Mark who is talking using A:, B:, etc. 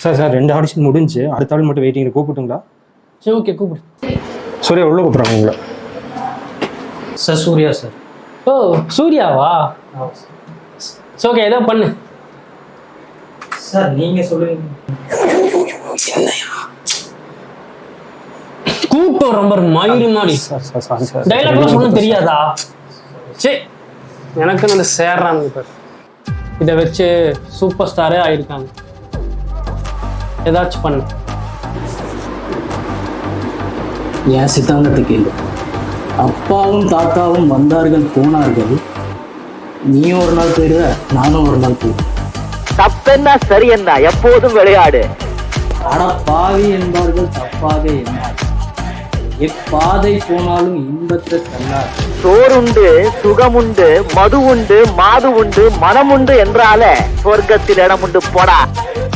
A: Sir 2 audition முடிஞ்சு அடுத்த ஆள் மட்டும் வெயிட்டிங் கூப்பிட்டுங்களா?
B: சரி ஓகே கூப்பிடு.
A: சூர்யா உள்ள கூப்பிட்றாங்க உங்களை.
B: Sir Surya sir. ஓ சூர்யாவா? சரி ஓகே ஏதோ பண்ணு
C: சார். நீங்க சொல்லுவீங்க.
B: கூப்பிட்டு ரொம்ப மயிறு மாதிரி
A: சார்
B: டைலாக்லாம் சொல்ல தெரியாதா? சரி எனக்கு அந்த சேர்றாங்க இப்போ இதை வச்சு சூப்பர் ஸ்டாரே ஆயிருக்காங்க. ஏதாச்சும் பண்ணு.
C: என் சித்தாந்தத்துக்கு இல்லை. அப்பாவும் தாத்தாவும் வந்தார்கள் போனார்கள், நீயும் ஒரு நாள் போயிடுவ, நானும் ஒரு நாள் போயிடுவேன்.
D: தப்பென்ன சரி என்ன எப்போதும் விளையாடு.
C: அட பாவி என்பார்கள் தப்பாக எண்ணார், எப்பாதை போனாலும் இன்பத்தை தள்ளார்.
D: சோறுண்டு சுகமுண்டு மது உண்டு மாது உண்டு மனமுண்டு என்றாலே சொர்க்கத்தில் இடம் உண்டு போடா.